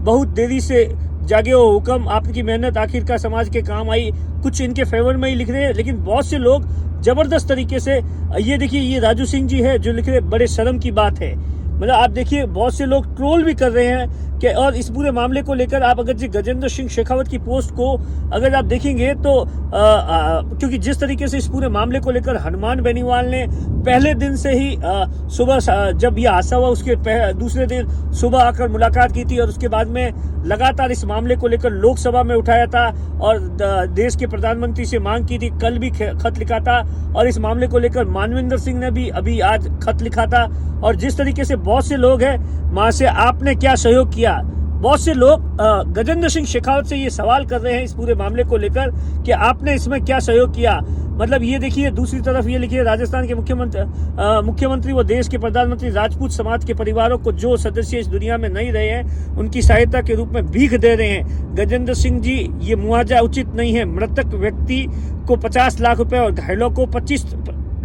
बहुत देरी से जागे हो हुक्म, आपकी मेहनत आखिर का समाज के काम आई, कुछ इनके फेवर में ही लिख रहे हैं। लेकिन बहुत से लोग जबरदस्त तरीके से, ये देखिए ये राजू सिंह जी है जो लिख रहे, बड़े शर्म की बात है। मतलब आप देखिए बहुत से लोग ट्रोल भी कर रहे हैं कि, और इस पूरे मामले को लेकर आप अगर जी गजेंद्र सिंह शेखावत की पोस्ट को अगर आप देखेंगे तो क्योंकि जिस तरीके से इस पूरे मामले को लेकर हनुमान बेनीवाल ने पहले दिन से ही सुबह जब यह हादसा हुआ उसके दूसरे दिन सुबह आकर मुलाकात की थी और उसके बाद में लगातार इस मामले को लेकर लोकसभा में उठाया था और देश के प्रधानमंत्री से मांग की थी, कल भी खत लिखा था और इस मामले को लेकर मानविंदर सिंह ने भी अभी आज खत लिखा था। और जिस तरीके से बहुत से लोग हैं वहां से आपने क्या सहयोग किया, बहुत से लोग गजेंद्र सिंह शेखावत से ये सवाल कर रहे हैं इस पूरे मामले को लेकर कि आपने इसमें क्या सहयोग किया। मतलब ये देखिए दूसरी तरफ ये लिखिए, राजस्थान के मुख्यमंत्री व देश के प्रधानमंत्री राजपूत समाज के परिवारों को जो सदस्य इस दुनिया में नहीं रहे हैं उनकी सहायता के रूप में भीख दे रहे हैं। गजेंद्र सिंह जी, ये मुआवजा उचित नहीं है। मृतक व्यक्ति को 50 लाख रुपए और घायलों को 25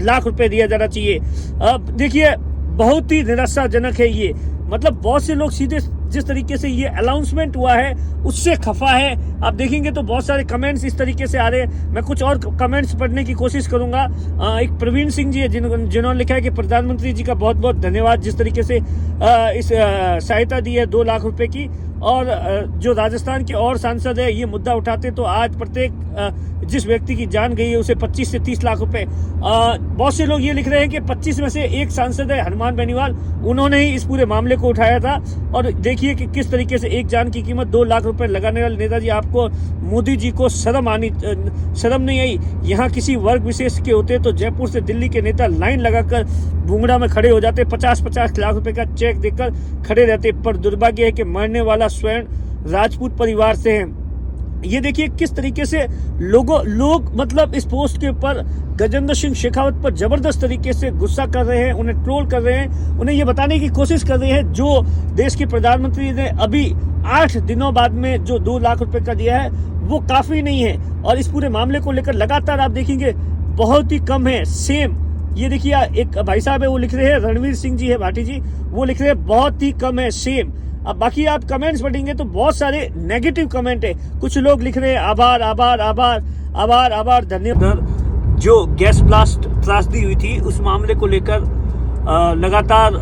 लाख रुपए दिया जाना चाहिए। अब देखिए बहुत ही निराशाजनक है ये। मतलब बहुत से लोग सीधे जिस तरीके से ये अनाउंसमेंट हुआ है उससे खफा है। आप देखेंगे तो बहुत सारे कमेंट्स इस तरीके से आ रहे हैं। मैं कुछ और कमेंट्स पढ़ने की कोशिश करूंगा। एक प्रवीण सिंह जी है जिन्होंने लिखा है कि प्रधानमंत्री जी का बहुत बहुत धन्यवाद, जिस तरीके से इस सहायता दी है 2 लाख रुपए की। और जो राजस्थान के और सांसद है ये मुद्दा उठाते तो आज प्रत्येक जिस व्यक्ति की जान गई है उसे 25 से 30 लाख रुपए। बहुत से लोग ये लिख रहे हैं कि 25 में से एक सांसद है हनुमान बेनीवाल, उन्होंने ही इस पूरे मामले को उठाया था। और देखिए कि किस तरीके से एक जान की कीमत 2 लाख रुपए लगाने वाले नेताजी, आपको मोदी जी को शर्म नहीं आई। यहाँ किसी वर्ग विशेष के होते तो जयपुर से दिल्ली के नेता लाइन लगाकर भूंगड़ा में खड़े हो जाते, 50-50 लाख रुपए का चेक देकर खड़े रहते। पर दुर्भाग्य है कि मरने वाला स्वयं राजपूत परिवार से है। ये देखिए किस तरीके से लोग मतलब इस पोस्ट के ऊपर गजेंद्र सिंह शेखावत पर जबरदस्त तरीके से गुस्सा कर रहे हैं, उन्हें ट्रोल कर रहे हैं, उन्हें ये बताने की कोशिश कर रहे हैं जो देश के प्रधानमंत्री ने अभी 8 दिनों बाद में जो 2 लाख रुपए का दिया है वो काफी नहीं है। और इस पूरे मामले को लेकर लगातार आप देखेंगे बहुत ही कम है। सेम ये देखिए एक भाई साहब है वो लिख रहे हैं, रणवीर सिंह जी है भाटी जी, वो लिख रहे हैं बहुत ही कम है सेम। अब बाकी आप कमेंट्स पढ़ेंगे तो बहुत सारे नेगेटिव कमेंट है। कुछ लोग लिख रहे हैं आभार आभार आभार आभार आभार धन्यवाद। जो गैस ब्लास्ट त्रासदी हुई थी उस मामले को लेकर लगातार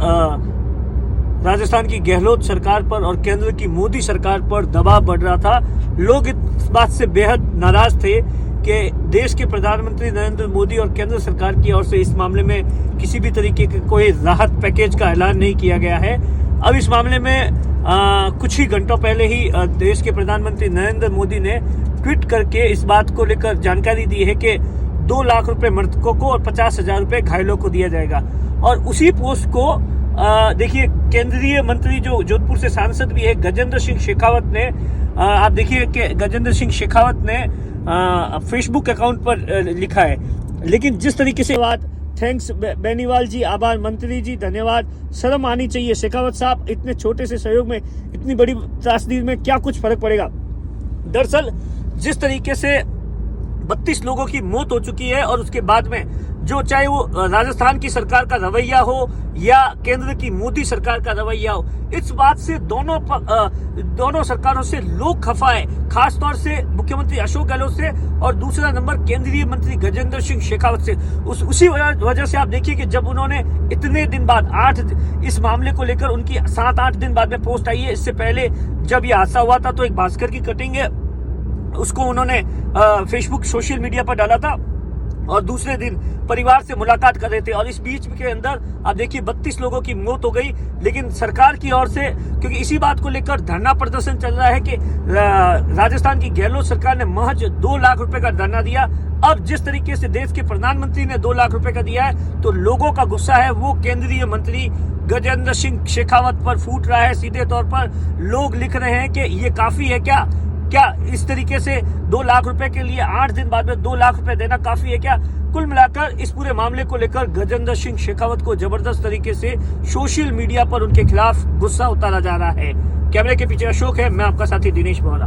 राजस्थान की गहलोत सरकार पर और केंद्र की मोदी सरकार पर दबाव बढ़ रहा था। लोग इस बात से बेहद नाराज थे कि देश के प्रधानमंत्री नरेंद्र मोदी और केंद्र सरकार की ओर से इस मामले में किसी भी तरीके के कोई राहत पैकेज का ऐलान नहीं किया गया है। अब इस मामले में कुछ ही घंटों पहले ही देश के प्रधानमंत्री नरेंद्र मोदी ने ट्वीट करके इस बात को लेकर जानकारी दी है कि 2 लाख रुपए मृतकों को और 50,000 रुपए घायलों को दिया जाएगा। और उसी पोस्ट को देखिए केंद्रीय मंत्री जो जोधपुर से सांसद भी है गजेंद्र सिंह शेखावत ने, आप देखिए कि गजेंद्र सिंह शेखावत ने फेसबुक अकाउंट पर लिखा है। लेकिन जिस तरीके से बात, थैंक्स बेनीवाल जी, आभार मंत्री जी, धन्यवाद, शर्म आनी चाहिए शेखावत साहब, इतने छोटे से सहयोग में इतनी बड़ी त्रासदी में क्या कुछ फर्क पड़ेगा। दरअसल जिस तरीके से 32 लोगों की मौत हो चुकी है और उसके बाद में जो चाहे वो राजस्थान की सरकार का रवैया हो या केंद्र की मोदी सरकार का रवैया हो, इस बात से दोनों सरकारों से लोग खफा है, खासतौर से मुख्यमंत्री अशोक गहलोत से और दूसरा नंबर केंद्रीय मंत्री गजेंद्र सिंह शेखावत से। उसी वजह से आप देखिए कि जब उन्होंने इतने दिन बाद इस मामले को लेकर उनकी 7-8 दिन बाद में पोस्ट आई है। इससे पहले जब ये हादसा हुआ था तो एक भास्कर की कटिंग है उसको उन्होंने फेसबुक सोशल मीडिया पर डाला था और दूसरे दिन परिवार से मुलाकात कर रहे थे। और इस बीच के अंदर आप देखिए 32 लोगों की मौत हो गई। लेकिन सरकार की ओर से, क्योंकि इसी बात को लेकर धरना प्रदर्शन चल रहा है कि राजस्थान की गहलोत सरकार ने महज 2 लाख रुपए का धरना दिया। अब जिस तरीके से देश के प्रधानमंत्री ने 2 लाख रुपए का दिया है तो लोगों का गुस्सा है वो केंद्रीय मंत्री गजेंद्र सिंह शेखावत पर फूट रहा है। सीधे तौर पर लोग लिख रहे हैं कि ये काफी है क्या इस तरीके से 2 लाख रुपए के लिए 8 दिन बाद में 2 लाख रुपए देना काफी है क्या। कुल मिलाकर इस पूरे मामले को लेकर गजेंद्र सिंह शेखावत को जबरदस्त तरीके से सोशल मीडिया पर उनके खिलाफ गुस्सा उतारा जा रहा है। कैमरे के पीछे अशोक है, मैं आपका साथी दिनेश बोहरा।